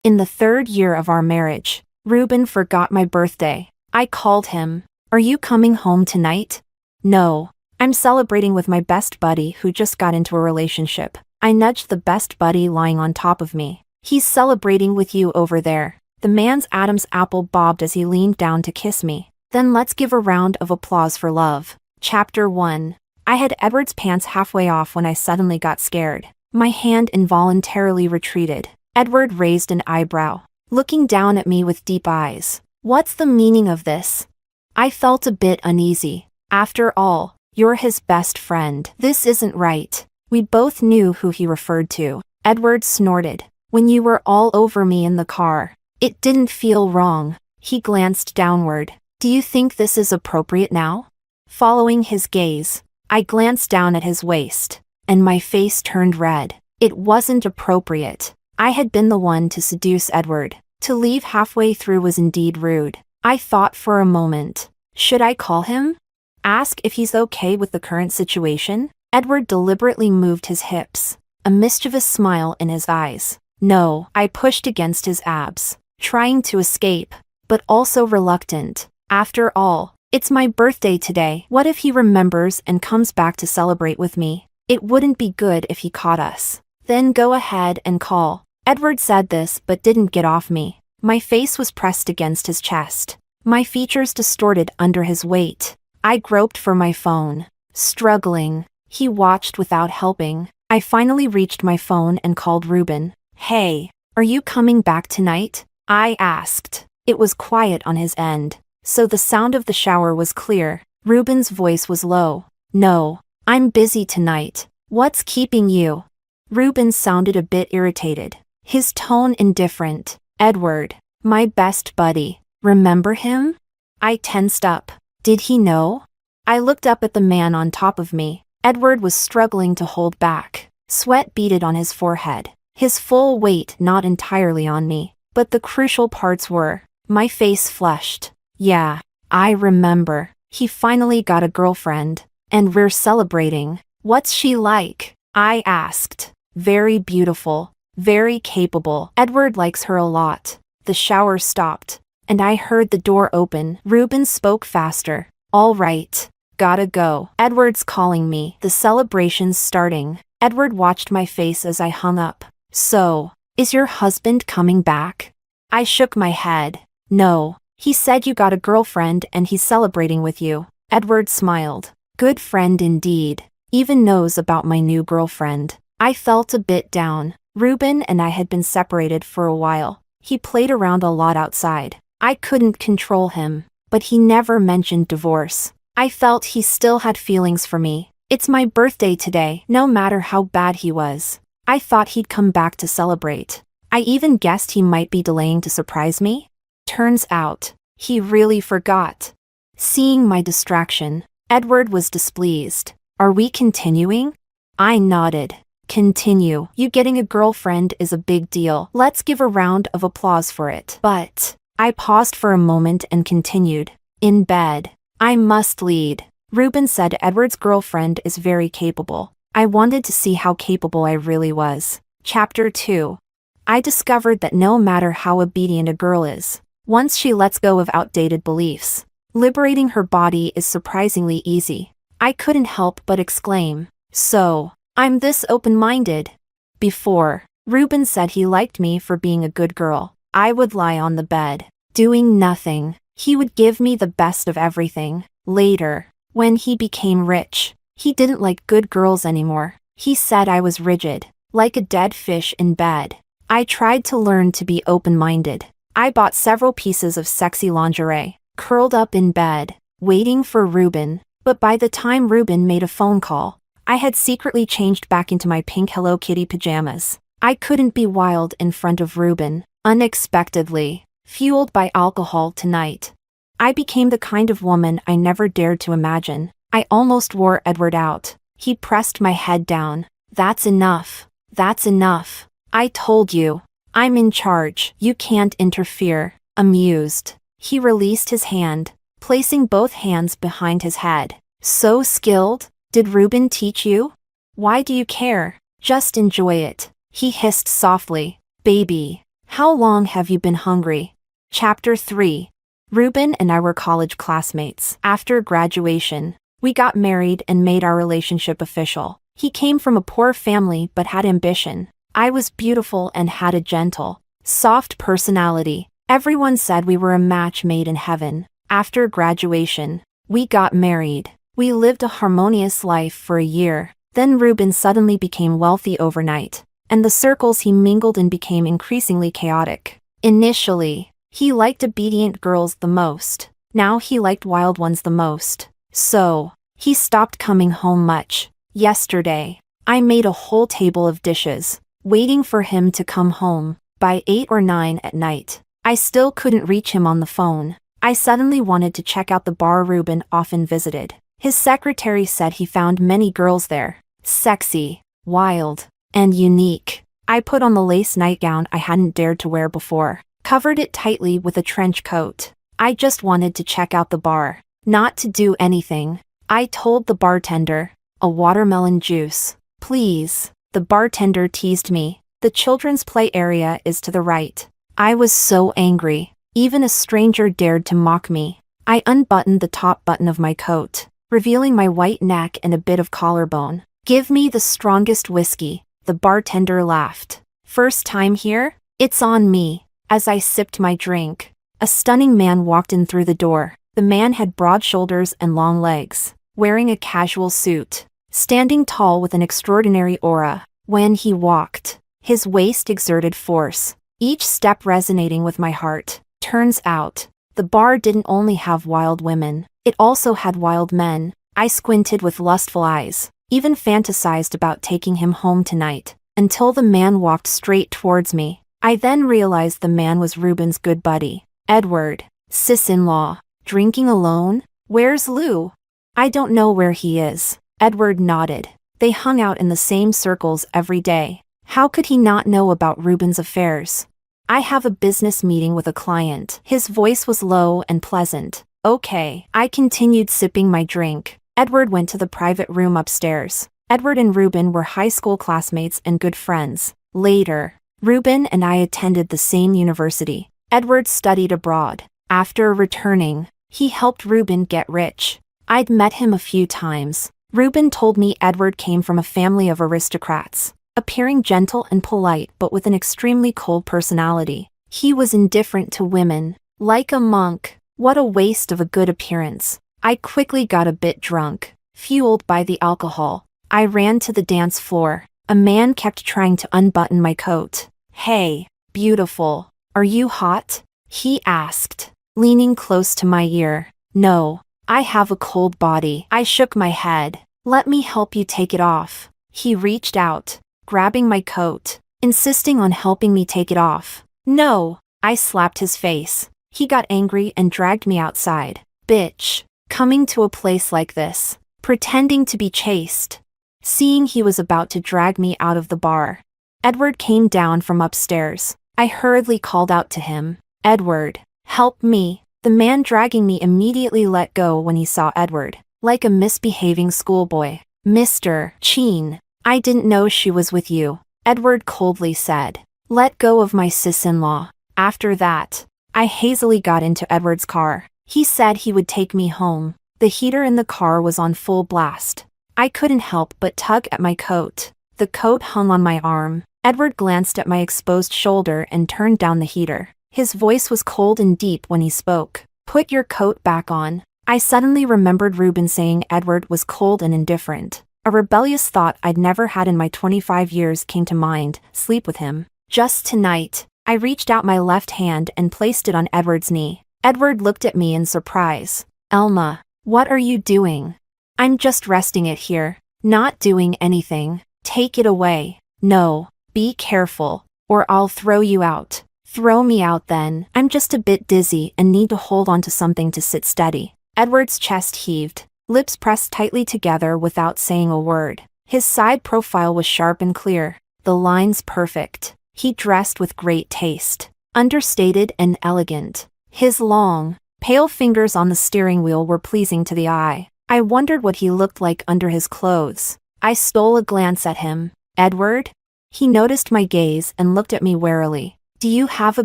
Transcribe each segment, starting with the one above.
In the 3rd year of our marriage, Ruben forgot my birthday. I called him. Are you coming home tonight? No. I'm celebrating with my best buddy who just got into a relationship. I nudged the best buddy lying on top of me. He's celebrating with you over there. The man's Adam's apple bobbed as he leaned down to kiss me. Then let's give a round of applause for love. Chapter 1. I had Edward's pants halfway off when I suddenly got scared. My hand involuntarily retreated. Edward raised an eyebrow, looking down at me with deep eyes. What's the meaning of this? I felt a bit uneasy. After all, you're his best friend. This isn't right. We both knew who he referred to. Edward snorted. When you were all over me in the car. It didn't feel wrong. He glanced downward. Do you think this is appropriate now? Following his gaze, I glanced down at his waist, and my face turned red. It wasn't appropriate. I had been the one to seduce Edward. To leave halfway through was indeed rude. I thought for a moment. Should I call him? Ask if he's okay with the current situation? Edward deliberately moved his hips, a mischievous smile in his eyes. No, I pushed against his abs, trying to escape, but also reluctant. After all, it's my birthday today. What if he remembers and comes back to celebrate with me? It wouldn't be good if he caught us. Then go ahead and call. Edward said this but didn't get off me. My face was pressed against his chest, my features distorted under his weight. I groped for my phone, struggling. He watched without helping. I finally reached my phone and called Ruben. Hey, are you coming back tonight? I asked. It was quiet on his end, so the sound of the shower was clear. Ruben's voice was low. No, I'm busy tonight. What's keeping you? Ruben sounded a bit irritated, his tone indifferent. Edward, my best buddy. Remember him? I tensed up. Did he know? I looked up at the man on top of me. Edward was struggling to hold back. Sweat beaded on his forehead. His full weight not entirely on me, but the crucial parts were. My face flushed. Yeah, I remember. He finally got a girlfriend, and we're celebrating. What's she like? I asked. Very beautiful, very capable. Edward likes her a lot. The shower stopped, and I heard the door open. Ruben spoke faster. All right, gotta go. Edward's calling me. The celebration's starting. Edward watched my face as I hung up. So, is your husband coming back? I shook my head. No, he said you got a girlfriend and he's celebrating with you. Edward smiled. Good friend indeed. Even knows about my new girlfriend. I felt a bit down. Ruben and I had been separated for a while. He played around a lot outside. I couldn't control him, but he never mentioned divorce. I felt he still had feelings for me. It's my birthday today, no matter how bad he was. I thought he'd come back to celebrate. I even guessed he might be delaying to surprise me. Turns out, he really forgot. Seeing my distraction, Edward was displeased. Are we continuing? I nodded. Continue. You getting a girlfriend is a big deal. Let's give a round of applause for it. But, I paused for a moment and continued. In bed. I must lead. Ruben said Edward's girlfriend is very capable. I wanted to see how capable I really was. Chapter 2. I discovered that no matter how obedient a girl is, once she lets go of outdated beliefs, liberating her body is surprisingly easy. I couldn't help but exclaim. So, I'm this open-minded. Before, Ruben said he liked me for being a good girl. I would lie on the bed, doing nothing. He would give me the best of everything. Later, when he became rich, he didn't like good girls anymore. He said I was rigid, like a dead fish in bed. I tried to learn to be open-minded. I bought several pieces of sexy lingerie, curled up in bed, waiting for Ruben. But by the time Ruben made a phone call, I had secretly changed back into my pink Hello Kitty pajamas. I couldn't be wild in front of Ruben. Unexpectedly, fueled by alcohol tonight, I became the kind of woman I never dared to imagine. I almost wore Edward out. He pressed my head down. That's enough. That's enough. I told you. I'm in charge. You can't interfere. Amused, he released his hand, placing both hands behind his head. So skilled? Did Ruben teach you? Why do you care? Just enjoy it. He hissed softly. Baby, How long have you been hungry? Chapter 3. Ruben and I were college classmates. After graduation, we got married and made our relationship official. He came from a poor family but had ambition. I was beautiful and had a gentle, soft personality. Everyone said we were a match made in heaven. After graduation, we got married. We lived a harmonious life for a year. Then Ruben suddenly became wealthy overnight, and the circles he mingled in became increasingly chaotic. Initially, he liked obedient girls the most. Now he liked wild ones the most. So, he stopped coming home much. Yesterday, I made a whole table of dishes, waiting for him to come home. By 8 or 9 at night, I still couldn't reach him on the phone. I suddenly wanted to check out the bar Ruben often visited. His secretary said he found many girls there, sexy, wild, and unique. I put on the lace nightgown I hadn't dared to wear before, covered it tightly with a trench coat. I just wanted to check out the bar, not to do anything. I told the bartender, a watermelon juice, please. The bartender teased me. The children's play area is to the right. I was so angry. Even a stranger dared to mock me. I unbuttoned the top button of my coat, revealing my white neck and a bit of collarbone. Give me the strongest whiskey. The bartender laughed. First time here? It's on me. As I sipped my drink, a stunning man walked in through the door. The man had broad shoulders and long legs, wearing a casual suit, standing tall with an extraordinary aura. When he walked, his waist exerted force, each step resonating with my heart. Turns out, the bar didn't only have wild women, it also had wild men. I squinted with lustful eyes, even fantasized about taking him home tonight, until the man walked straight towards me. I then realized the man was Ruben's good buddy, Edward, sis-in-law. Drinking alone? Where's Lou? I don't know where he is. Edward nodded. They hung out in the same circles every day. How could he not know about Ruben's affairs? I have a business meeting with a client. His voice was low and pleasant. Okay. I continued sipping my drink. Edward went to the private room upstairs. Edward and Ruben were high school classmates and good friends. Later, Ruben and I attended the same university. Edward studied abroad. After returning, he helped Ruben get rich. I'd met him a few times. Ruben told me Edward came from a family of aristocrats, appearing gentle and polite but with an extremely cold personality. He was indifferent to women, like a monk. What a waste of a good appearance. I quickly got a bit drunk, fueled by the alcohol. I ran to the dance floor. A man kept trying to unbutton my coat. Hey, beautiful, are you hot? He asked, leaning close to my ear. No, I have a cold body. I shook my head. Let me help you take it off. He reached out, grabbing my coat, insisting on helping me take it off. No, I slapped his face. He got angry and dragged me outside. Bitch, coming to a place like this, pretending to be chaste. Seeing he was about to drag me out of the bar, Edward came down from upstairs. I hurriedly called out to him. Edward, help me. The man dragging me immediately let go when he saw Edward, like a misbehaving schoolboy. Mr. Cheen, I didn't know she was with you, Edward coldly said. Let go of my sis-in-law. After that, I hazily got into Edward's car. He said he would take me home. The heater in the car was on full blast. I couldn't help but tug at my coat. The coat hung on my arm. Edward glanced at my exposed shoulder and turned down the heater. His voice was cold and deep when he spoke. Put your coat back on. I suddenly remembered Ruben saying Edward was cold and indifferent. A rebellious thought I'd never had in my 25 years came to mind. Sleep with him. Just tonight. I reached out my left hand and placed it on Edward's knee. Edward looked at me in surprise. Elma, what are you doing? I'm just resting it here. Not doing anything. Take it away. No, be careful, or I'll throw you out. Throw me out then. I'm just a bit dizzy and need to hold on to something to sit steady. Edward's chest heaved, lips pressed tightly together without saying a word. His side profile was sharp and clear, the lines perfect. He dressed with great taste, understated and elegant. His long, pale fingers on the steering wheel were pleasing to the eye. I wondered what he looked like under his clothes. I stole a glance at him. Edward? He noticed my gaze and looked at me warily. Do you have a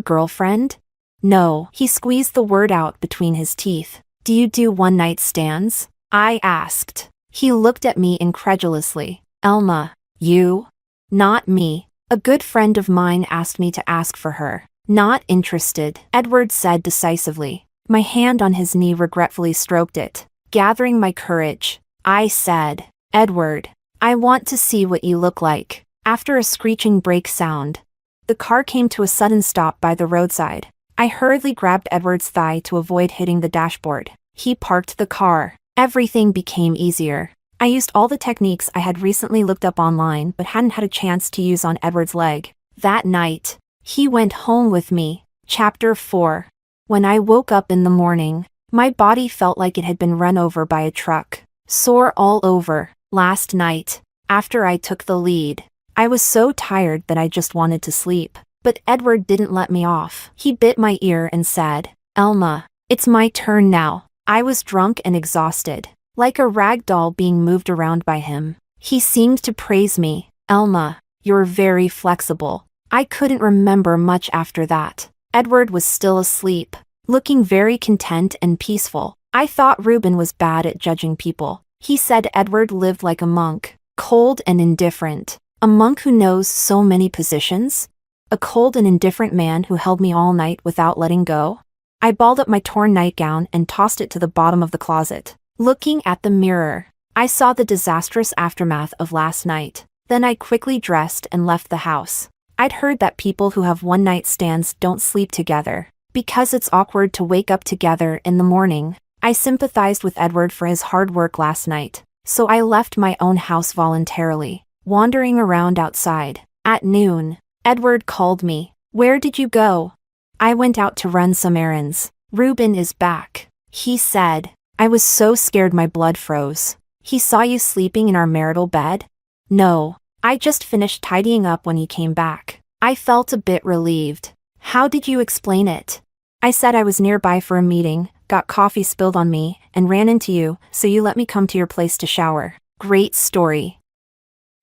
girlfriend? No. He squeezed the word out between his teeth. Do you do one-night stands? I asked. He looked at me incredulously. Elma, you? Not me. A good friend of mine asked me to ask for her. Not interested, Edward said decisively. My hand on his knee regretfully stroked it. Gathering my courage, I said, Edward, I want to see what you look like. After a screeching brake sound, the car came to a sudden stop by the roadside. I hurriedly grabbed Edward's thigh to avoid hitting the dashboard. He parked the car. Everything became easier. I used all the techniques I had recently looked up online but hadn't had a chance to use on Edward's leg. That night, he went home with me. Chapter 4. When I woke up in the morning, my body felt like it had been run over by a truck. Sore all over. Last night, after I took the lead, I was so tired that I just wanted to sleep. But Edward didn't let me off. He bit my ear and said, Elma, it's my turn now. I was drunk and exhausted, like a rag doll being moved around by him. He seemed to praise me. Elma, you're very flexible. I couldn't remember much after that. Edward was still asleep, looking very content and peaceful. I thought Reuben was bad at judging people. He said Edward lived like a monk, cold and indifferent. A monk who knows so many positions? A cold and indifferent man who held me all night without letting go? I balled up my torn nightgown and tossed it to the bottom of the closet. Looking at the mirror, I saw the disastrous aftermath of last night. Then I quickly dressed and left the house. I'd heard that people who have one-night stands don't sleep together, because it's awkward to wake up together in the morning. I sympathized with Edward for his hard work last night, so I left my own house voluntarily, wandering around outside. At noon, Edward called me. Where did you go? I went out to run some errands. Reuben is back, he said. I was so scared my blood froze. He saw you sleeping in our marital bed? No, I just finished tidying up when he came back. I felt a bit relieved. How did you explain it? I said I was nearby for a meeting, got coffee spilled on me, and ran into you, so you let me come to your place to shower. Great story.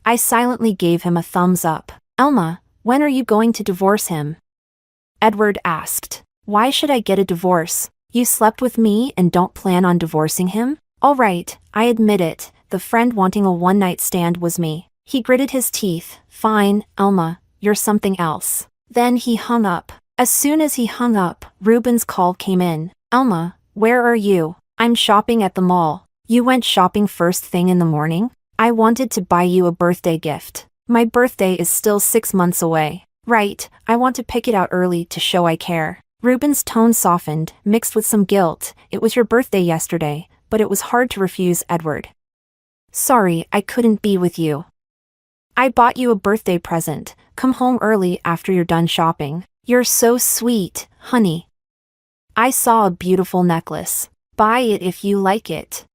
I silently gave him a thumbs up. Elma, when are you going to divorce him? Edward asked. Why should I get a divorce? You slept with me and don't plan on divorcing him? All right, I admit it, the friend wanting a one-night stand was me. He gritted his teeth. Fine, Elma, you're something else. Then he hung up. As soon as he hung up, Reuben's call came in. Elma, where are you? I'm shopping at the mall. You went shopping first thing in the morning? I wanted to buy you a birthday gift. My birthday is still 6 months away. Right, I want to pick it out early to show I care. Reuben's tone softened, mixed with some guilt. It was your birthday yesterday, but it was hard to refuse Edward. Sorry, I couldn't be with you. I bought you a birthday present. Come home early after you're done shopping. You're so sweet, honey. I saw a beautiful necklace. Buy it if you like it.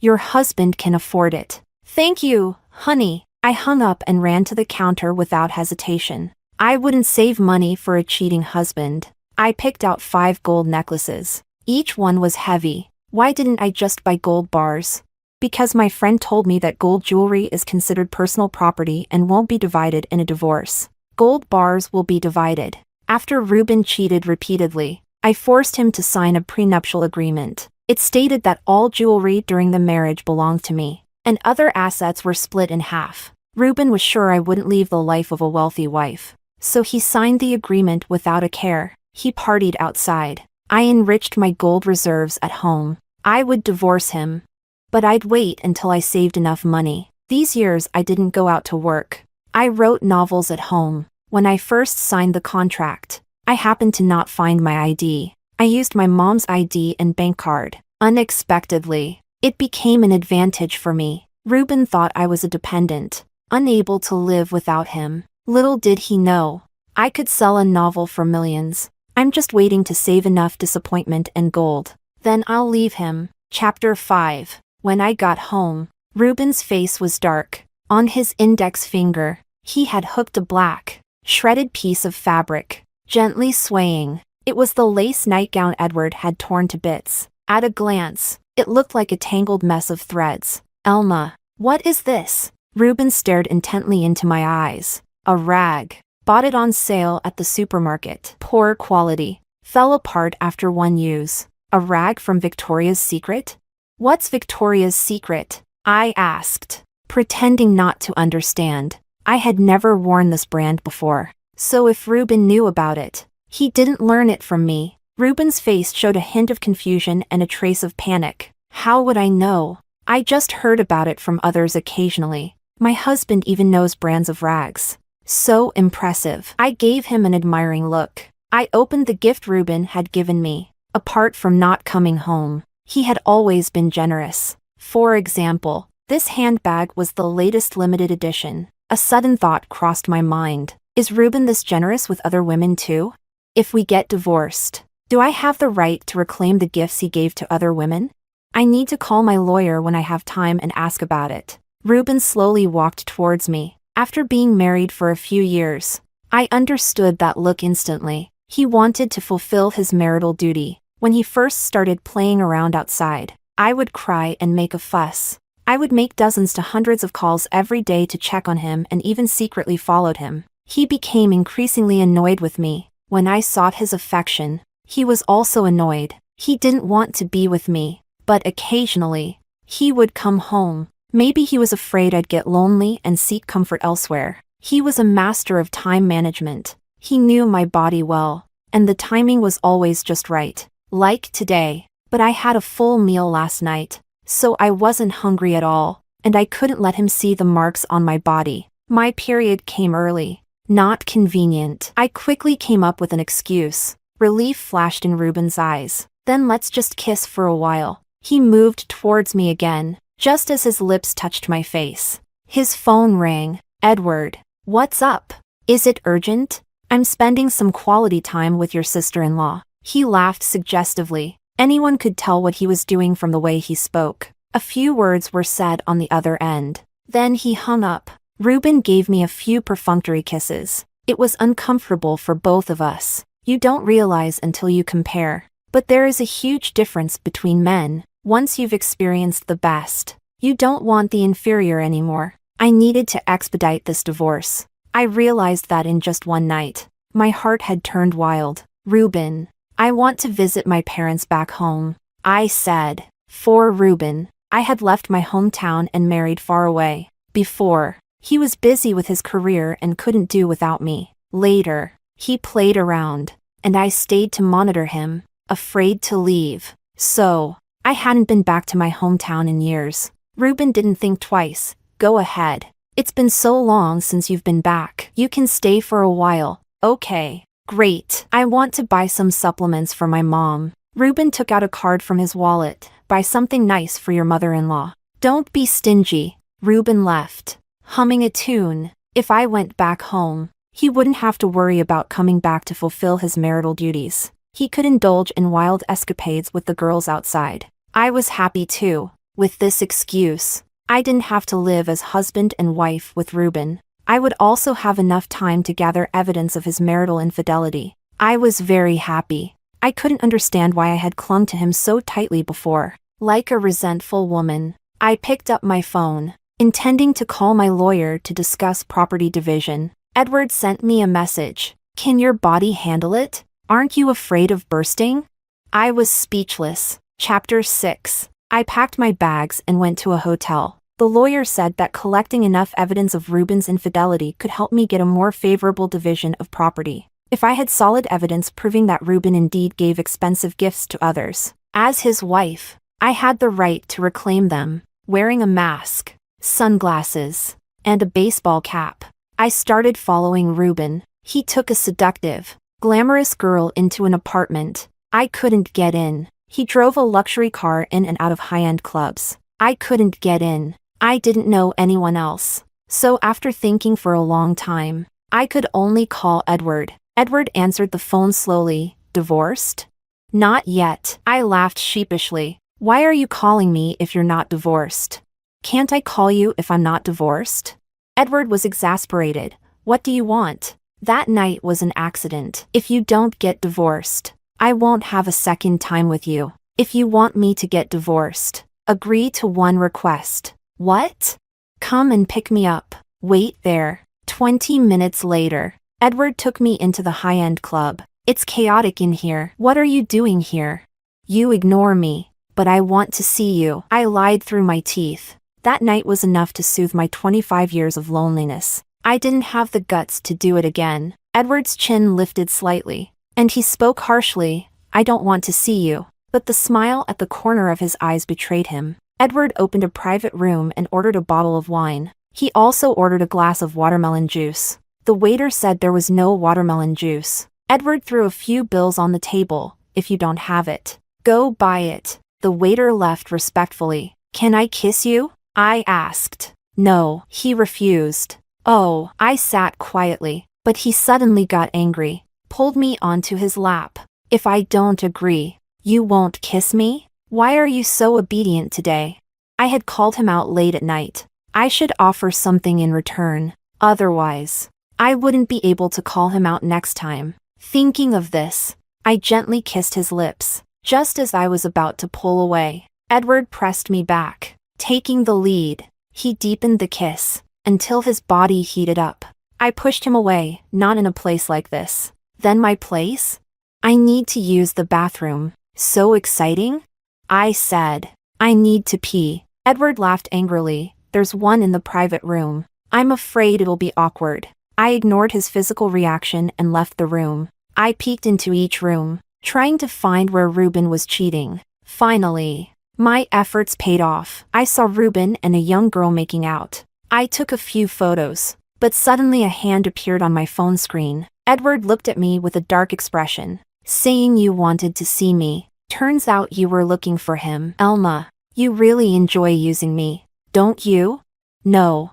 Your husband can afford it. Thank you, honey. I hung up and ran to the counter without hesitation. I wouldn't save money for a cheating husband. I picked out 5 gold necklaces. Each one was heavy. Why didn't I just buy gold bars? Because my friend told me that gold jewelry is considered personal property and won't be divided in a divorce. Gold bars will be divided. After Reuben cheated repeatedly, I forced him to sign a prenuptial agreement. It stated that all jewelry during the marriage belonged to me, and other assets were split in half. Reuben was sure I wouldn't leave the life of a wealthy wife, so he signed the agreement without a care. He partied outside. I enriched my gold reserves at home. I would divorce him, but I'd wait until I saved enough money. These years I didn't go out to work. I wrote novels at home. When I first signed the contract, I happened to not find my ID. I used my mom's ID and bank card. Unexpectedly, it became an advantage for me. Reuben thought I was a dependent, unable to live without him. Little did he know, I could sell a novel for millions. I'm just waiting to save enough disappointment and gold. Then I'll leave him. Chapter 5. When I got home, Reuben's face was dark. On his index finger, he had hooked a black, shredded piece of fabric, gently swaying. It was the lace nightgown Edward had torn to bits. At a glance, it looked like a tangled mess of threads. Elma, what is this? Reuben stared intently into my eyes. A rag. Bought it on sale at the supermarket. Poor quality. Fell apart after one use. A rag from Victoria's Secret? What's Victoria's Secret? I asked, pretending not to understand. I had never worn this brand before. So if Ruben knew about it, he didn't learn it from me. Ruben's face showed a hint of confusion and a trace of panic. How would I know? I just heard about it from others occasionally. My husband even knows brands of rags. So impressive. I gave him an admiring look. I opened the gift Ruben had given me. Apart from not coming home, he had always been generous. For example, this handbag was the latest limited edition. A sudden thought crossed my mind. Is Ruben this generous with other women too? If we get divorced, do I have the right to reclaim the gifts he gave to other women? I need to call my lawyer when I have time and ask about it. Ruben slowly walked towards me. After being married for a few years, I understood that look instantly. He wanted to fulfill his marital duty. When he first started playing around outside, I would cry and make a fuss. I would make dozens to hundreds of calls every day to check on him and even secretly followed him. He became increasingly annoyed with me. When I sought his affection, he was also annoyed. He didn't want to be with me, but occasionally, he would come home. Maybe he was afraid I'd get lonely and seek comfort elsewhere. He was a master of time management. He knew my body well, and the timing was always just right. Like today, but I had a full meal last night, so I wasn't hungry at all, and I couldn't let him see the marks on my body. My period came early. Not convenient. I quickly came up with an excuse. Relief flashed in Ruben's eyes. Then let's just kiss for a while. He moved towards me again, just as his lips touched my face. His phone rang. Edward, what's up? Is it urgent? I'm spending some quality time with your sister-in-law. He laughed suggestively. Anyone could tell what he was doing from the way he spoke. A few words were said on the other end. Then he hung up. Ruben gave me a few perfunctory kisses. It was uncomfortable for both of us. You don't realize until you compare. But there is a huge difference between men. Once you've experienced the best, you don't want the inferior anymore. I needed to expedite this divorce. I realized that in just one night. My heart had turned wild. Ruben, I want to visit my parents back home, I said. For Ruben, I had left my hometown and married far away. Before, he was busy with his career and couldn't do without me. Later, he played around, and I stayed to monitor him, afraid to leave. So, I hadn't been back to my hometown in years. Ruben didn't think twice. Go ahead. It's been so long since you've been back. You can stay for a while. Okay, great. I want to buy some supplements for my mom. Ruben took out a card from his wallet. Buy something nice for your mother-in-law. Don't be stingy. Ruben left, humming a tune. If I went back home, he wouldn't have to worry about coming back to fulfill his marital duties. He could indulge in wild escapades with the girls outside. I was happy too. With this excuse, I didn't have to live as husband and wife with Ruben. I would also have enough time to gather evidence of his marital infidelity. I was very happy. I couldn't understand why I had clung to him so tightly before. Like a resentful woman, I picked up my phone, intending to call my lawyer to discuss property division. Edward sent me a message. Can your body handle it? Aren't you afraid of bursting? I was speechless. Chapter 6. I packed my bags and went to a hotel. The lawyer said that collecting enough evidence of Ruben's infidelity could help me get a more favorable division of property. If I had solid evidence proving that Ruben indeed gave expensive gifts to others, as his wife, I had the right to reclaim them. Wearing a mask, sunglasses, and a baseball cap, I started following Ruben. He took a seductive, glamorous girl into an apartment. I couldn't get in. He drove a luxury car in and out of high-end clubs. I couldn't get in. I didn't know anyone else. So after thinking for a long time, I could only call Edward. Edward answered the phone slowly. Divorced? Not yet. I laughed sheepishly. Why are you calling me if you're not divorced? Can't I call you if I'm not divorced? Edward was exasperated. What do you want? That night was an accident. If you don't get divorced, I won't have a second time with you. If you want me to get divorced, agree to one request. What? Come and pick me up. Wait there. 20 minutes later, Edward took me into the high-end club. It's chaotic in here. What are you doing here? You ignore me, but I want to see you. I lied through my teeth. That night was enough to soothe my 25 years of loneliness. I didn't have the guts to do it again. Edward's chin lifted slightly, and he spoke harshly. I don't want to see you. But the smile at the corner of his eyes betrayed him. Edward opened a private room and ordered a bottle of wine. He also ordered a glass of watermelon juice. The waiter said there was no watermelon juice. Edward threw a few bills on the table. If you don't have it, go buy it. The waiter left respectfully. Can I kiss you? I asked. No, he refused. Oh, I sat quietly, but he suddenly got angry, pulled me onto his lap. If I don't agree, you won't kiss me? Why are you so obedient today? I had called him out late at night. I should offer something in return. Otherwise, I wouldn't be able to call him out next time. Thinking of this, I gently kissed his lips. Just as I was about to pull away, Edward pressed me back, taking the lead. He deepened the kiss until his body heated up. I pushed him away. Not in a place like this. Then my place? I need to use the bathroom. So exciting? I said. I need to pee. Edward laughed angrily. There's one in the private room. I'm afraid it'll be awkward. I ignored his physical reaction and left the room. I peeked into each room, trying to find where Ruben was cheating. Finally, my efforts paid off. I saw Ruben and a young girl making out. I took a few photos, but suddenly a hand appeared on my phone screen. Edward looked at me with a dark expression, saying you wanted to see me. Turns out you were looking for him. Elma, you really enjoy using me, don't you? No.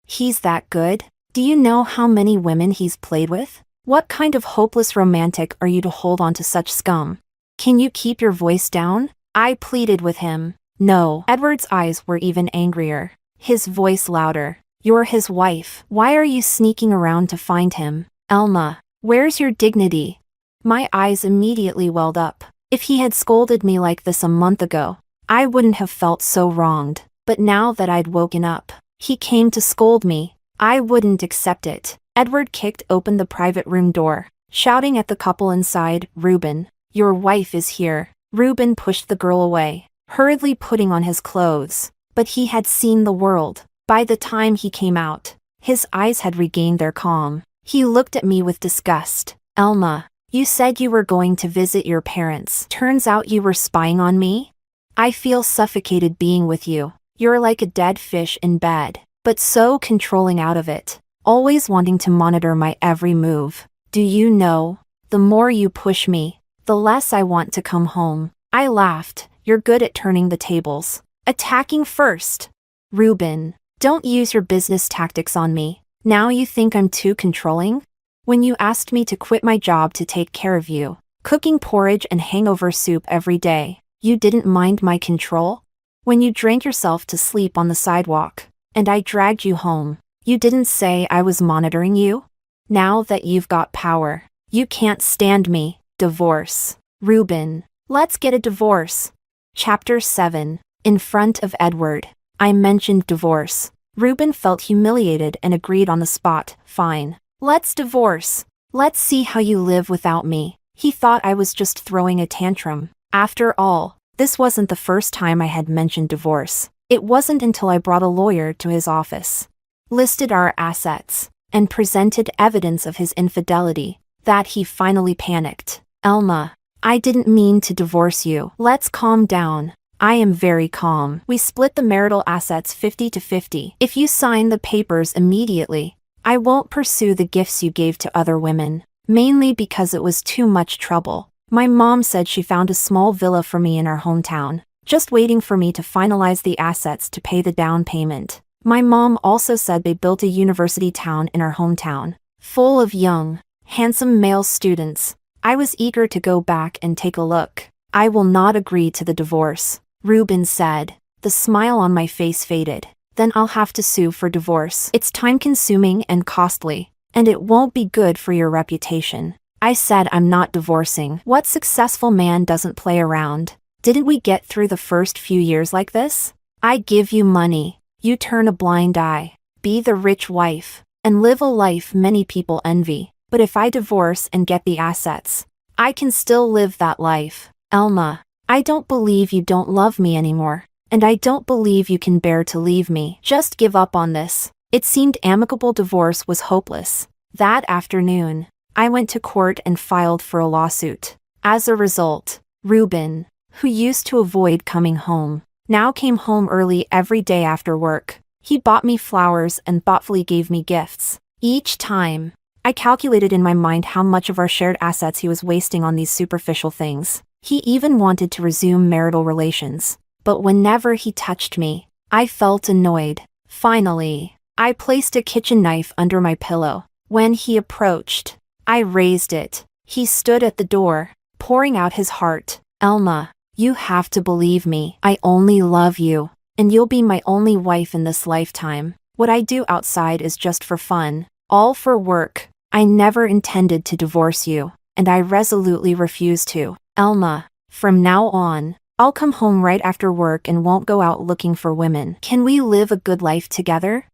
He's that good? Do you know how many women he's played with? What kind of hopeless romantic are you to hold on to such scum? Can you keep your voice down? I pleaded with him. No. Edward's eyes were even angrier, his voice louder. You're his wife. Why are you sneaking around to find him? Elma, where's your dignity? My eyes immediately welled up. If he had scolded me like this a month ago, I wouldn't have felt so wronged. But now that I'd woken up, he came to scold me. I wouldn't accept it. Edward kicked open the private room door, shouting at the couple inside, Ruben, your wife is here. Ruben pushed the girl away, hurriedly putting on his clothes. But he had seen the world. By the time he came out, his eyes had regained their calm. He looked at me with disgust. Elma, you said you were going to visit your parents. Turns out you were spying on me? I feel suffocated being with you. You're like a dead fish in bed, but so controlling out of it, always wanting to monitor my every move. Do you know, the more you push me, the less I want to come home. I laughed. You're good at turning the tables. Attacking first. Ruben, don't use your business tactics on me. Now you think I'm too controlling? When you asked me to quit my job to take care of you, cooking porridge and hangover soup every day, you didn't mind my control? When you drank yourself to sleep on the sidewalk, and I dragged you home, you didn't say I was monitoring you? Now that you've got power, you can't stand me. Divorce. Ruben, let's get a divorce. Chapter 7. In front of Edward. I mentioned divorce. Ruben felt humiliated and agreed on the spot. Fine. Let's divorce. Let's see how you live without me. He thought I was just throwing a tantrum. After all, this wasn't the first time I had mentioned divorce. It wasn't until I brought a lawyer to his office, listed our assets, and presented evidence of his infidelity, that he finally panicked. Elma, I didn't mean to divorce you. Let's calm down. I am very calm. We split the marital assets 50-50. If you sign the papers immediately, I won't pursue the gifts you gave to other women, mainly because it was too much trouble. My mom said she found a small villa for me in our hometown, just waiting for me to finalize the assets to pay the down payment. My mom also said they built a university town in our hometown, full of young, handsome male students. I was eager to go back and take a look. I will not agree to the divorce, Ruben said. The smile on my face faded. Then I'll have to sue for divorce. It's time-consuming and costly, and it won't be good for your reputation. I said I'm not divorcing. What successful man doesn't play around? Didn't we get through the first few years like this? I give you money. You turn a blind eye. Be the rich wife. and live a life many people envy. But if I divorce and get the assets, I can still live that life. Elma, I don't believe you don't love me anymore, and I don't believe you can bear to leave me. Just give up on this. It seemed amicable divorce was hopeless. That afternoon, I went to court and filed for a lawsuit. As a result, Ruben, who used to avoid coming home, now came home early every day after work. He bought me flowers and thoughtfully gave me gifts. Each time, I calculated in my mind how much of our shared assets he was wasting on these superficial things. He even wanted to resume marital relations. But whenever he touched me, I felt annoyed. Finally, I placed a kitchen knife under my pillow. When he approached, I raised it. He stood at the door, pouring out his heart. Elma, you have to believe me. I only love you, and you'll be my only wife in this lifetime. What I do outside is just for fun, all for work. I never intended to divorce you, and I resolutely refuse to. Elma, from now on, I'll come home right after work and won't go out looking for women. Can we live a good life together?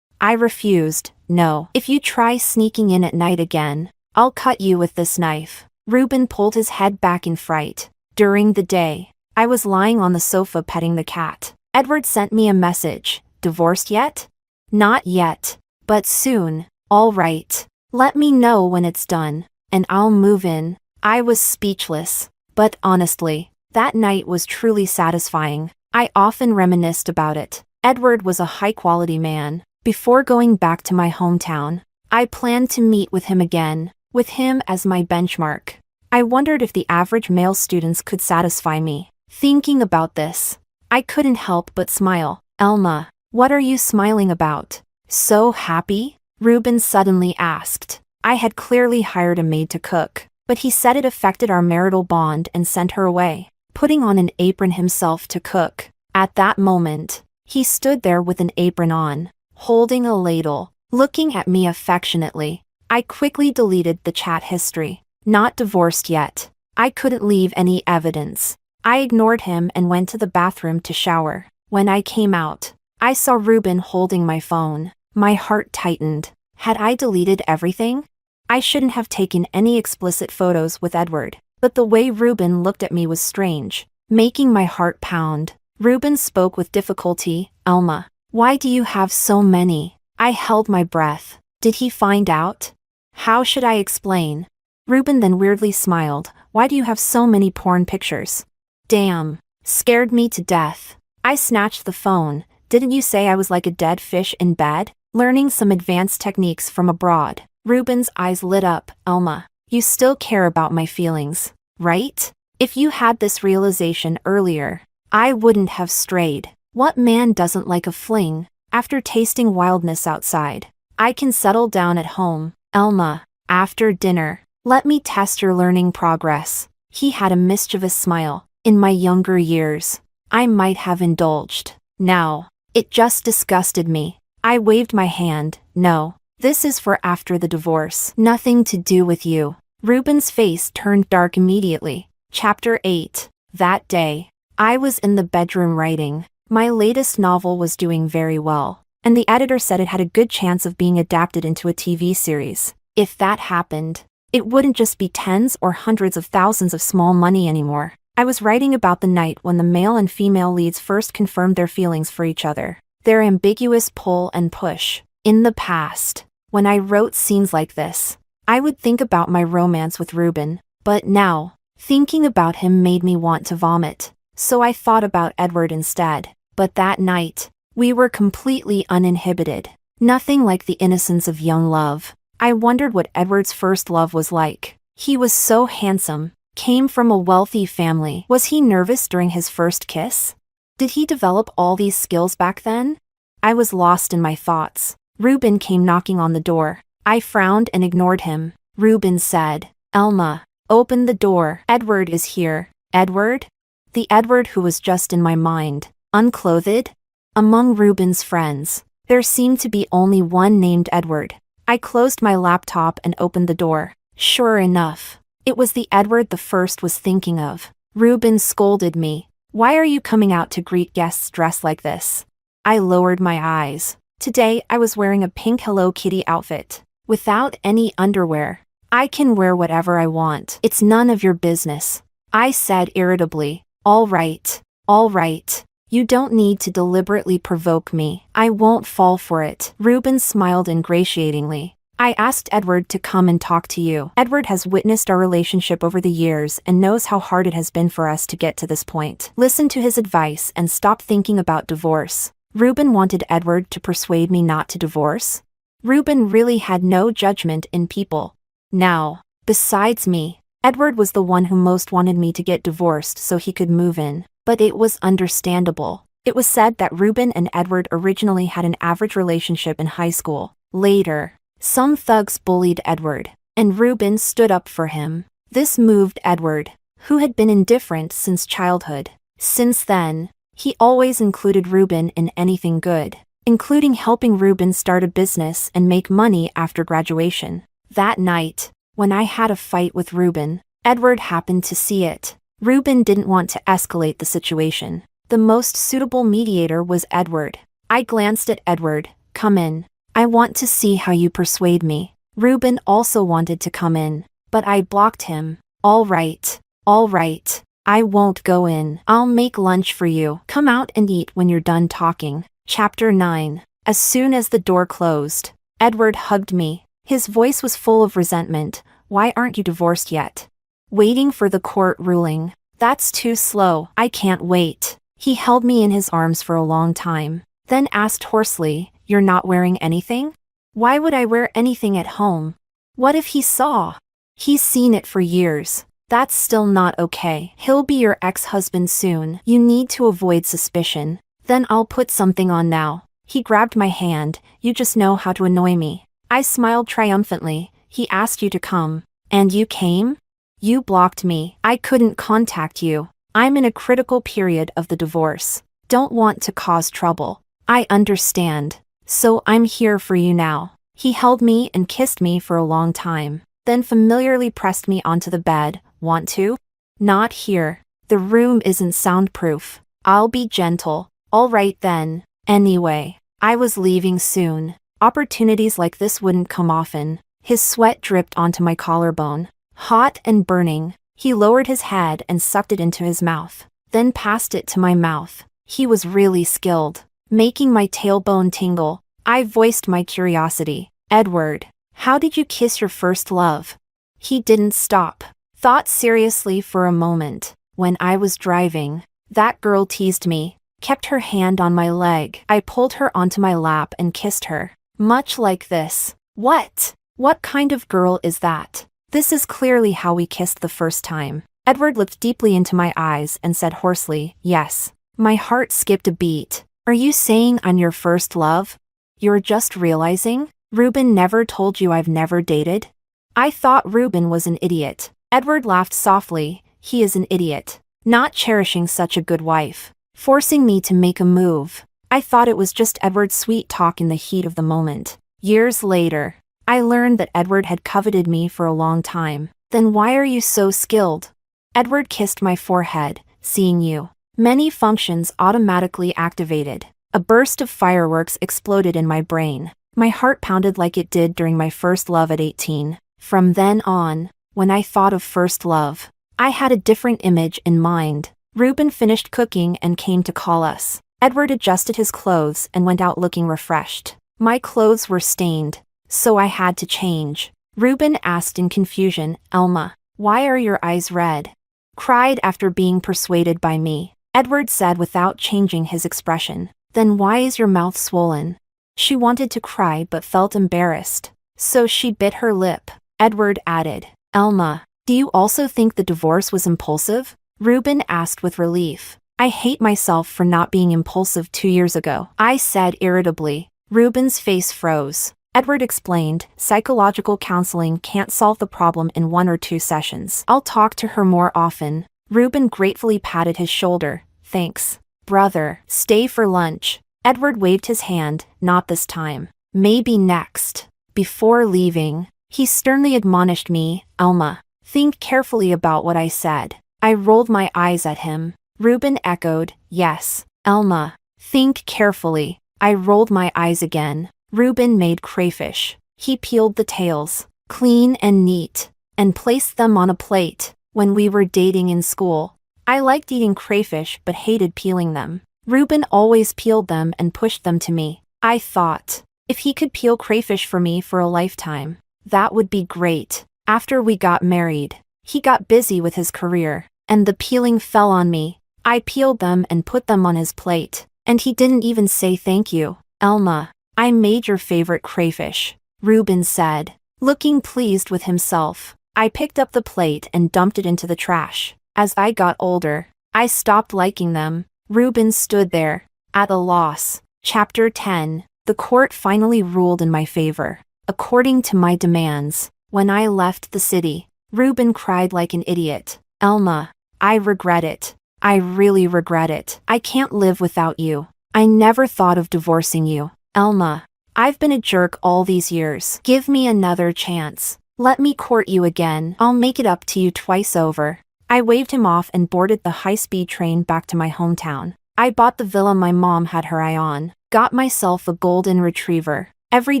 I refused. No. If you try sneaking in at night again, I'll cut you with this knife. Ruben pulled his head back in fright. During the day, I was lying on the sofa petting the cat. Edward sent me a message. Divorced yet? Not yet. But soon. All right. Let me know when it's done, and I'll move in. I was speechless. But honestly, that night was truly satisfying. I often reminisced about it. Edward was a high-quality man. Before going back to my hometown, I planned to meet with him again, with him as my benchmark. I wondered if the average male students could satisfy me. Thinking about this, I couldn't help but smile. Elma, what are you smiling about? So happy? Ruben suddenly asked. I had clearly hired a maid to cook, but he said it affected our marital bond and sent her away, putting on an apron himself to cook. At that moment, he stood there with an apron on, holding a ladle, looking at me affectionately. I quickly deleted the chat history. Not divorced yet. I couldn't leave any evidence. I ignored him and went to the bathroom to shower. When I came out, I saw Ruben holding my phone. My heart tightened. Had I deleted everything? I shouldn't have taken any explicit photos with Edward, but the way Ruben looked at me was strange, making my heart pound. Ruben spoke with difficulty. Elma, why do you have so many? I held my breath. Did he find out? How should I explain? Ruben then weirdly smiled. Why do you have so many porn pictures? Damn. Scared me to death. I snatched the phone. Didn't you say I was like a dead fish in bed? Learning some advanced techniques from abroad. Ruben's eyes lit up. Elma, you still care about my feelings, right? If you had this realization earlier, I wouldn't have strayed. What man doesn't like a fling? After tasting wildness outside, I can settle down at home. Elma, after dinner, let me test your learning progress. He had a mischievous smile. In my younger years, I might have indulged. Now, it just disgusted me. I waved my hand. No, this is for after the divorce. Nothing to do with you. Ruben's face turned dark immediately. Chapter 8. That day, I was in the bedroom writing. My latest novel was doing very well, and the editor said it had a good chance of being adapted into a TV series. If that happened, it wouldn't just be tens or hundreds of thousands of small money anymore. I was writing about the night when the male and female leads first confirmed their feelings for each other. Their ambiguous pull and push. In the past, when I wrote scenes like this, I would think about my romance with Ruben, but now, thinking about him made me want to vomit. So I thought about Edward instead. But that night, we were completely uninhibited. Nothing like the innocence of young love. I wondered what Edward's first love was like. He was so handsome, came from a wealthy family. Was he nervous during his first kiss? Did he develop all these skills back then? I was lost in my thoughts. Ruben came knocking on the door. I frowned and ignored him. Ruben said, Elma, open the door. Edward is here. Edward? The Edward who was just in my mind. Unclothed? Among Ruben's friends, there seemed to be only one named Edward. I closed my laptop and opened the door. Sure enough, it was the Edward the first was thinking of. Ruben scolded me. Why are you coming out to greet guests dressed like this? I lowered my eyes. Today I was wearing a pink Hello Kitty outfit. Without any underwear. I can wear whatever I want. It's none of your business. I said irritably. All right. All right. You don't need to deliberately provoke me. I won't fall for it. Ruben smiled ingratiatingly. I asked Edward to come and talk to you. Edward has witnessed our relationship over the years and knows how hard it has been for us to get to this point. Listen to his advice and stop thinking about divorce. Ruben wanted Edward to persuade me not to divorce? Ruben really had no judgment in people. Now, besides me, Edward was the one who most wanted me to get divorced so he could move in. But it was understandable. It was said that Ruben and Edward originally had an average relationship in high school. Later, some thugs bullied Edward, and Ruben stood up for him. This moved Edward, who had been indifferent since childhood. Since then, he always included Ruben in anything good, including helping Ruben start a business and make money after graduation. That night, when I had a fight with Ruben, Edward happened to see it. Ruben didn't want to escalate the situation. The most suitable mediator was Edward. I glanced at Edward. Come in. I want to see how you persuade me. Ruben also wanted to come in, but I blocked him. All right. All right. I won't go in. I'll make lunch for you. Come out and eat when you're done talking. Chapter 9. As soon as the door closed, Edward hugged me. His voice was full of resentment. Why aren't you divorced yet? Waiting for the court ruling. That's too slow. I can't wait. He held me in his arms for a long time, then asked hoarsely, You're not wearing anything? Why would I wear anything at home? What if he saw? He's seen it for years. That's still not okay. He'll be your ex-husband soon. You need to avoid suspicion. Then I'll put something on now. He grabbed my hand. You just know how to annoy me. I smiled triumphantly. He asked you to come. And you came? You blocked me. I couldn't contact you. I'm in a critical period of the divorce. Don't want to cause trouble. I understand. So I'm here for you now. He held me and kissed me for a long time, then familiarly pressed me onto the bed. Want to? Not here. The room isn't soundproof. I'll be gentle. All right then. Anyway, I was leaving soon. Opportunities like this wouldn't come often. His sweat dripped onto my collarbone. Hot and burning, he lowered his head and sucked it into his mouth, then passed it to my mouth. He was really skilled, making my tailbone tingle. I voiced my curiosity. Edward, how did you kiss your first love? He didn't stop. Thought seriously for a moment. When I was driving, that girl teased me, kept her hand on my leg. I pulled her onto my lap and kissed her. Much like this. What? What kind of girl is that? This is clearly how we kissed the first time. Edward looked deeply into my eyes and said hoarsely, Yes. My heart skipped a beat. Are you saying I'm your first love? You're just realizing? Ruben never told you I've never dated? I thought Ruben was an idiot. Edward laughed softly. He is an idiot. Not cherishing such a good wife. Forcing me to make a move. I thought it was just Edward's sweet talk in the heat of the moment. Years later, I learned that Edward had coveted me for a long time. Then why are you so skilled? Edward kissed my forehead, seeing you. Many functions automatically activated. A burst of fireworks exploded in my brain. My heart pounded like it did during my first love at 18. From then on, when I thought of first love, I had a different image in mind. Ruben finished cooking and came to call us. Edward adjusted his clothes and went out looking refreshed. My clothes were stained, so I had to change. Ruben asked in confusion, Elma, why are your eyes red? Cried after being persuaded by me. Edward said without changing his expression. Then why is your mouth swollen? She wanted to cry but felt embarrassed, so she bit her lip. Edward added, Elma, do you also think the divorce was impulsive? Ruben asked with relief. I hate myself for not being impulsive 2 years ago. I said irritably. Ruben's face froze. Edward explained, psychological counseling can't solve the problem in 1 or 2 sessions. I'll talk to her more often. Ruben gratefully patted his shoulder. Thanks. Brother, stay for lunch. Edward waved his hand, not this time. Maybe next. Before leaving, he sternly admonished me, Elma, think carefully about what I said. I rolled my eyes at him. Ruben echoed, yes. Elma, think carefully. I rolled my eyes again. Ruben made crayfish. He peeled the tails, clean and neat, and placed them on a plate. When we were dating in school, I liked eating crayfish but hated peeling them. Ruben always peeled them and pushed them to me. I thought, if he could peel crayfish for me for a lifetime, that would be great. After we got married, he got busy with his career, and the peeling fell on me. I peeled them and put them on his plate, and he didn't even say thank you. Elma, I made your favorite crayfish, Ruben said, looking pleased with himself. I picked up the plate and dumped it into the trash. As I got older, I stopped liking them. Ruben stood there, at a loss. Chapter 10. The court finally ruled in my favor. According to my demands, when I left the city, Ruben cried like an idiot. Elma, I regret it. I really regret it. I can't live without you. I never thought of divorcing you. Elma, I've been a jerk all these years. Give me another chance. Let me court you again. I'll make it up to you twice over. I waved him off and boarded the high-speed train back to my hometown. I bought the villa my mom had her eye on, got myself a golden retriever. Every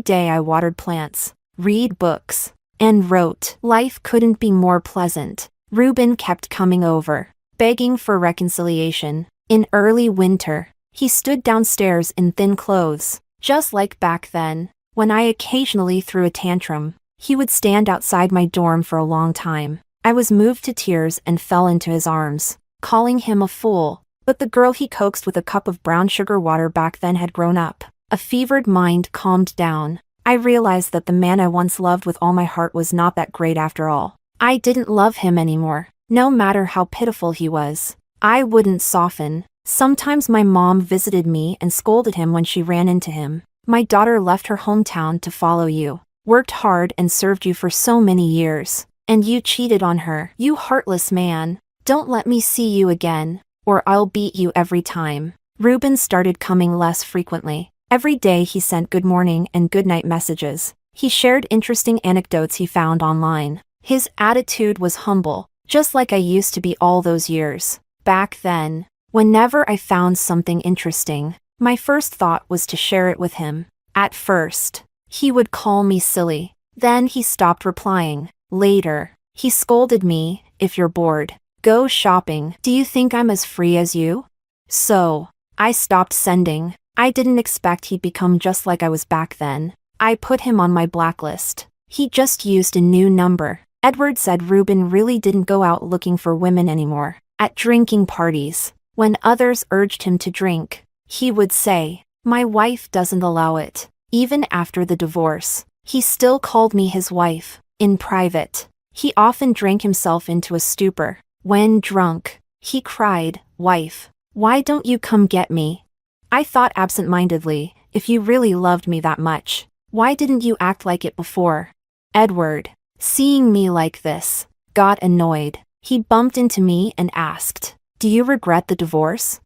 day I watered plants, read books, and wrote. Life couldn't be more pleasant. Ruben kept coming over, begging for reconciliation. In early winter, he stood downstairs in thin clothes, just like back then. When I occasionally threw a tantrum, he would stand outside my dorm for a long time. I was moved to tears and fell into his arms, calling him a fool. But the girl he coaxed with a cup of brown sugar water back then had grown up. A fevered mind calmed down. I realized that the man I once loved with all my heart was not that great after all. I didn't love him anymore, no matter how pitiful he was. I wouldn't soften. Sometimes my mom visited me and scolded him when she ran into him. My daughter left her hometown to follow you, worked hard and served you for so many years. And you cheated on her. You heartless man. Don't let me see you again, or I'll beat you every time. Ruben started coming less frequently. Every day he sent good morning and good night messages. He shared interesting anecdotes he found online. His attitude was humble, just like I used to be all those years. Back then, whenever I found something interesting, my first thought was to share it with him. At first, he would call me silly. Then he stopped replying. Later, he scolded me, if you're bored, go shopping. Do you think I'm as free as you? So, I stopped sending. I didn't expect he'd become just like I was back then. I put him on my blacklist. He just used a new number. Edward said Ruben really didn't go out looking for women anymore. At drinking parties, when others urged him to drink, he would say, "My wife doesn't allow it." Even after the divorce, he still called me his wife. In private, he often drank himself into a stupor. When drunk, he cried, "Wife, why don't you come get me?" I thought absent-mindedly, if you really loved me that much, why didn't you act like it before? Edward, seeing me like this, got annoyed. He bumped into me and asked, "Do you regret the divorce?"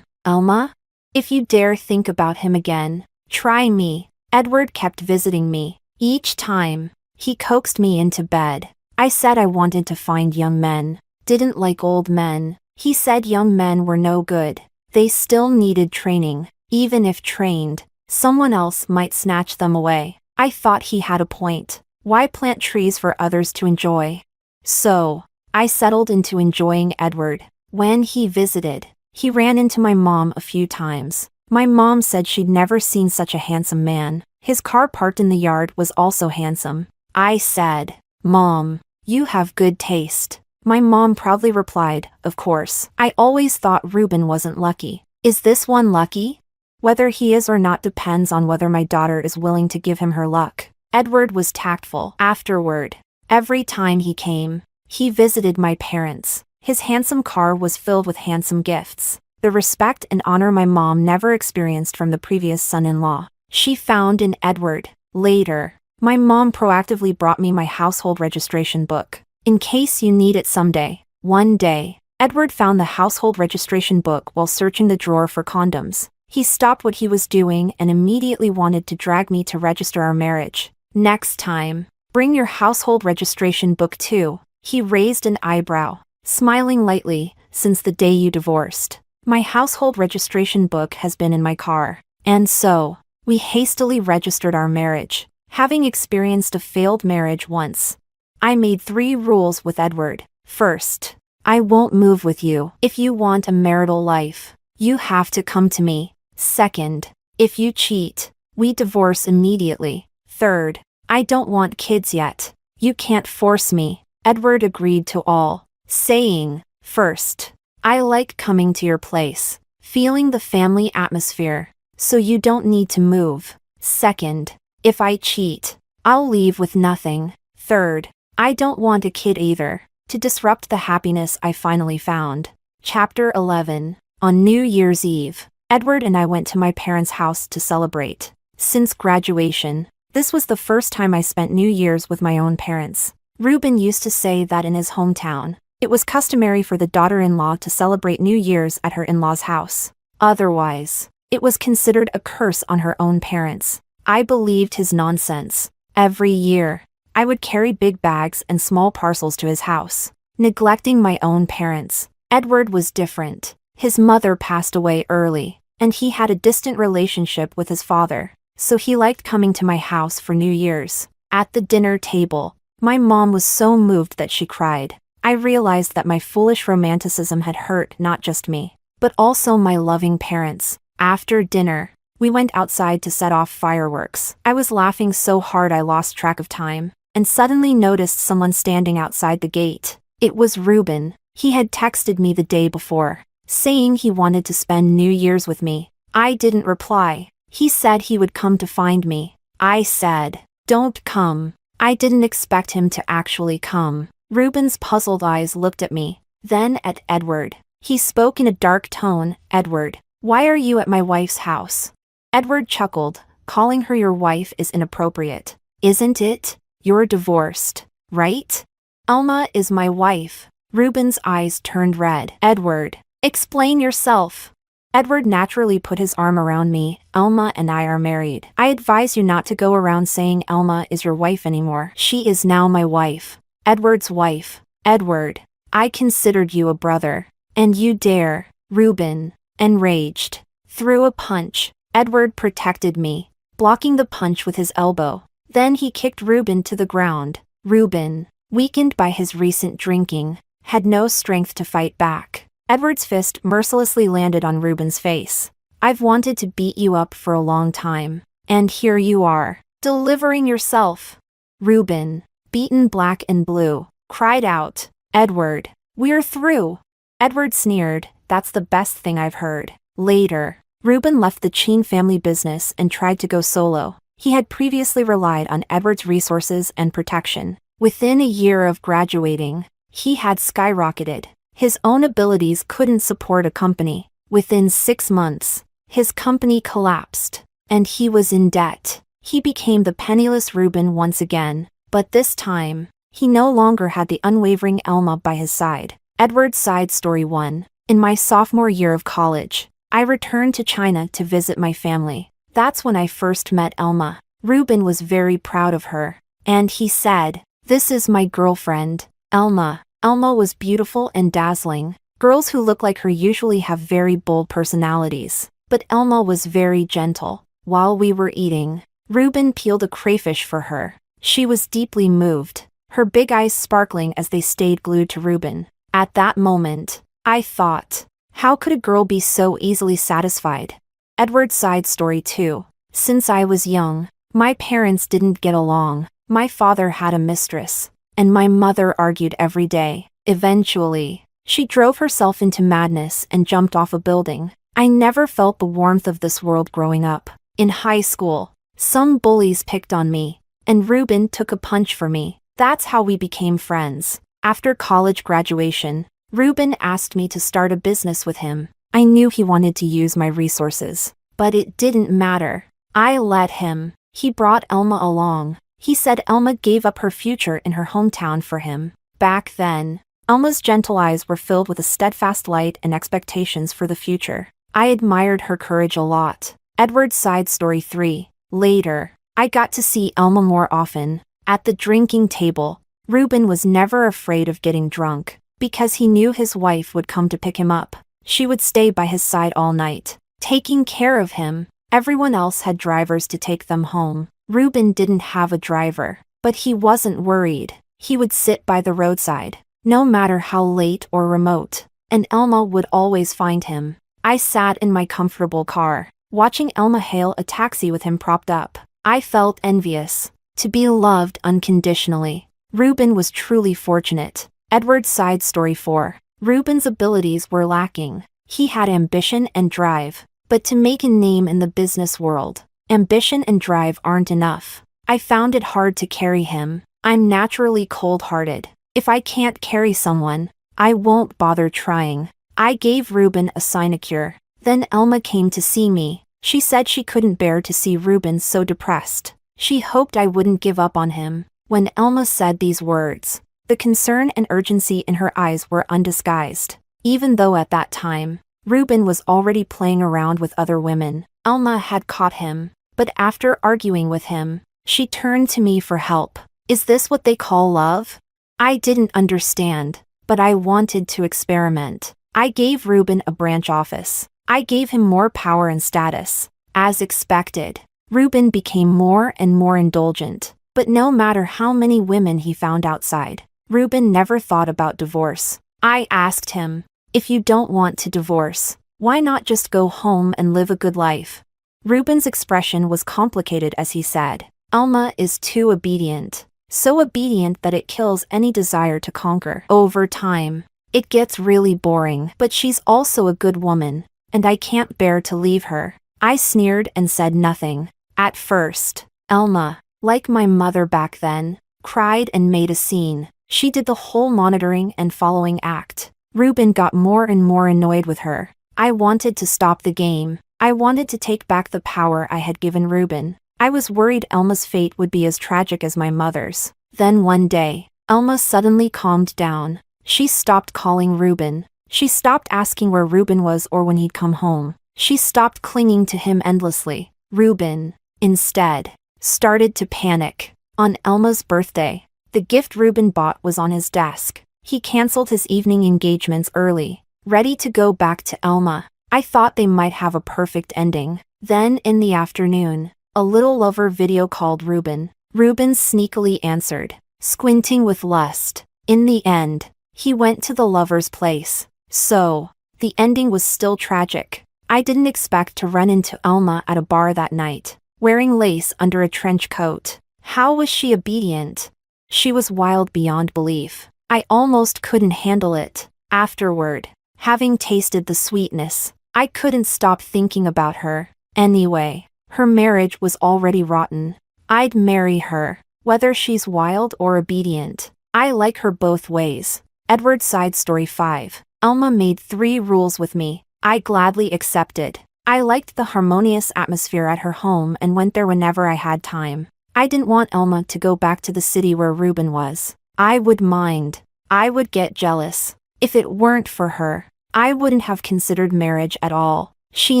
Elma? If you dare think about him again, try me. Edward kept visiting me. Each time, he coaxed me into bed. I said I wanted to find young men, didn't like old men. He said young men were no good. They still needed training. Even if trained, someone else might snatch them away. I thought he had a point. Why plant trees for others to enjoy? So, I settled into enjoying Edward. When he visited, he ran into my mom a few times. My mom said she'd never seen such a handsome man. His car parked in the yard was also handsome. I said, "Mom, you have good taste." My mom proudly replied, "Of course. I always thought Ruben wasn't lucky. Is this one lucky?" Whether he is or not depends on whether my daughter is willing to give him her luck. Edward was tactful. Afterward, every time he came, he visited my parents. His handsome car was filled with handsome gifts. The respect and honor my mom never experienced from the previous son-in-law, she found in Edward. Later, my mom proactively brought me my household registration book. In case you need it someday. One day, Edward found the household registration book while searching the drawer for condoms. He stopped what he was doing and immediately wanted to drag me to register our marriage. "Next time, bring your household registration book too." He raised an eyebrow, smiling lightly, "Since the day you divorced, my household registration book has been in my car." And so, we hastily registered our marriage, having experienced a failed marriage once. I made 3 rules with Edward. First, I won't move with you. If you want a marital life, you have to come to me. Second, if you cheat, we divorce immediately. Third, I don't want kids yet. You can't force me. Edward agreed to all, saying, first, I like coming to your place, feeling the family atmosphere, so you don't need to move. Second, if I cheat, I'll leave with nothing. Third, I don't want a kid either, to disrupt the happiness I finally found. Chapter 11. On New Year's Eve, Edward and I went to my parents' house to celebrate. Since graduation, this was the first time I spent New Year's with my own parents. Ruben used to say that in his hometown, it was customary for the daughter-in-law to celebrate New Year's at her in-laws' house. Otherwise, it was considered a curse on her own parents. I believed his nonsense. Every year, I would carry big bags and small parcels to his house, neglecting my own parents. Edward was different. His mother passed away early, and he had a distant relationship with his father, so he liked coming to my house for New Year's. At the dinner table, my mom was so moved that she cried. I realized that my foolish romanticism had hurt not just me, but also my loving parents. After dinner, we went outside to set off fireworks. I was laughing so hard I lost track of time, and suddenly noticed someone standing outside the gate. It was Ruben. He had texted me the day before, saying he wanted to spend New Year's with me. I didn't reply. He said he would come to find me. I said, "Don't come." I didn't expect him to actually come. Ruben's puzzled eyes looked at me, then at Edward. He spoke in a dark tone. "Edward, why are you at my wife's house?" Edward chuckled. "Calling her your wife is inappropriate, isn't it? You're divorced, right?" "Alma is my wife." Ruben's eyes turned red. "Edward, explain yourself." Edward naturally put his arm around me. "Alma and I are married. I advise you not to go around saying Alma is your wife anymore. She is now my wife. Edward's wife." "Edward, I considered you a brother. And you dare." Ruben, enraged, threw a punch. Edward protected me, blocking the punch with his elbow. Then he kicked Ruben to the ground. Ruben, weakened by his recent drinking, had no strength to fight back. Edward's fist mercilessly landed on Ruben's face. "I've wanted to beat you up for a long time, and here you are, delivering yourself." Ruben, beaten black and blue, cried out, "Edward, we're through." Edward sneered, "That's the best thing I've heard." Later, Ruben left the Chin family business and tried to go solo. He had previously relied on Edward's resources and protection. Within a year of graduating, he had skyrocketed. His own abilities couldn't support a company. Within 6 months, his company collapsed, and he was in debt. He became the penniless Ruben once again, but this time, he no longer had the unwavering Alma by his side. Edward's side story 1. In my sophomore year of college, I returned to China to visit my family. That's when I first met Alma. Ruben was very proud of her, and he said, "This is my girlfriend, Alma." Alma was beautiful and dazzling. Girls who look like her usually have very bold personalities, but Alma was very gentle. While we were eating, Ruben peeled a crayfish for her. She was deeply moved, her big eyes sparkling as they stayed glued to Ruben. At that moment, I thought, how could a girl be so easily satisfied? Edward's side story 2. Since I was young, my parents didn't get along. My father had a mistress, and my mother argued every day. Eventually, she drove herself into madness and jumped off a building. I never felt the warmth of this world growing up. In high school, some bullies picked on me, and Ruben took a punch for me. That's how we became friends. After college graduation, Ruben asked me to start a business with him. I knew he wanted to use my resources, but it didn't matter. I let him. He brought Alma along. He said Alma gave up her future in her hometown for him. Back then, Alma's gentle eyes were filled with a steadfast light and expectations for the future. I admired her courage a lot. Edward's side story 3. Later, I got to see Alma more often. At the drinking table, Ruben was never afraid of getting drunk, because he knew his wife would come to pick him up. She would stay by his side all night, taking care of him. Everyone else had drivers to take them home. Ruben didn't have a driver, but he wasn't worried. He would sit by the roadside, no matter how late or remote, and Elma would always find him. I sat in my comfortable car, watching Elma hail a taxi with him propped up. I felt envious. To be loved unconditionally. Ruben was truly fortunate. Edward's side story 4. Ruben's abilities were lacking. He had ambition and drive, but to make a name in the business world, ambition and drive aren't enough. I found it hard to carry him. I'm naturally cold-hearted. If I can't carry someone, I won't bother trying. I gave Ruben a sinecure. Then Elma came to see me. She said she couldn't bear to see Ruben so depressed. She hoped I wouldn't give up on him. When Elma said these words, the concern and urgency in her eyes were undisguised. Even though at that time, Ruben was already playing around with other women, Elma had caught him. But after arguing with him, she turned to me for help. Is this what they call love? I didn't understand, but I wanted to experiment. I gave Ruben a branch office. I gave him more power and status. As expected, Ruben became more and more indulgent. But no matter how many women he found outside, Ruben never thought about divorce. I asked him, if you don't want to divorce, why not just go home and live a good life? Ruben's expression was complicated as he said, Elma is too obedient. So obedient that it kills any desire to conquer. Over time, it gets really boring. But she's also a good woman, and I can't bear to leave her. I sneered and said nothing. At first, Elma, like my mother back then, cried and made a scene. She did the whole monitoring and following act. Ruben got more and more annoyed with her. I wanted to stop the game. I wanted to take back the power I had given Ruben. I was worried Elma's fate would be as tragic as my mother's. Then one day, Elma suddenly calmed down. She stopped calling Ruben. She stopped asking where Ruben was or when he'd come home. She stopped clinging to him endlessly. Ruben, instead, started to panic. On Elma's birthday, the gift Ruben bought was on his desk. He canceled his evening engagements early, ready to go back to Elma. I thought they might have a perfect ending. Then in the afternoon, a little lover video called Ruben. Ruben sneakily answered, squinting with lust. In the end, he went to the lover's place. So, the ending was still tragic. I didn't expect to run into Elma at a bar that night, wearing lace under a trench coat. How was she obedient? She was wild beyond belief. I almost couldn't handle it. Afterward, having tasted the sweetness, I couldn't stop thinking about her. Anyway, her marriage was already rotten. I'd marry her, whether she's wild or obedient. I like her both ways. Edward's side story 5. Elma made 3 rules with me. I gladly accepted. I liked the harmonious atmosphere at her home and went there whenever I had time. I didn't want Elma to go back to the city where Ruben was. I would mind. I would get jealous. If it weren't for her, I wouldn't have considered marriage at all. She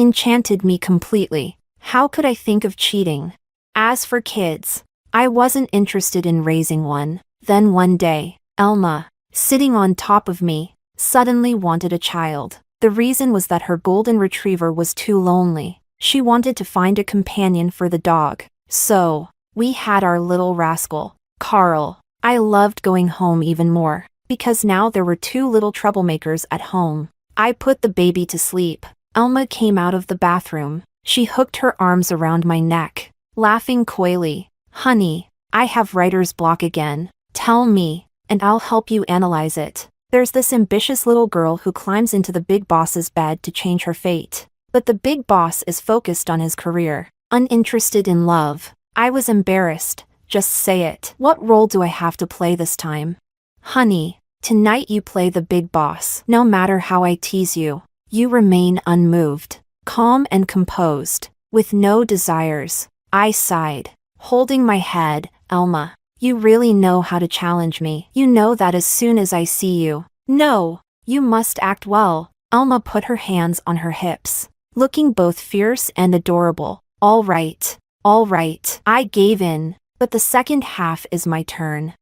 enchanted me completely. How could I think of cheating? As for kids, I wasn't interested in raising one. Then one day, Elma, sitting on top of me, suddenly wanted a child. The reason was that her golden retriever was too lonely. She wanted to find a companion for the dog. So, we had our little rascal, Carl. I loved going home even more, because now there were 2 little troublemakers at home. I put the baby to sleep. Elma came out of the bathroom. She hooked her arms around my neck, laughing coyly. Honey, I have writer's block again. Tell me, and I'll help you analyze it. There's this ambitious little girl who climbs into the big boss's bed to change her fate. But the big boss is focused on his career, uninterested in love. I was embarrassed. Just say it. What role do I have to play this time? Honey, tonight you play the big boss. No matter how I tease you, you remain unmoved, calm and composed, with no desires. I sighed, holding my head. Elma, you really know how to challenge me. You know that as soon as I see you. No, you must act well. Elma put her hands on her hips, looking both fierce and adorable. All right. I gave in, but the second half is my turn.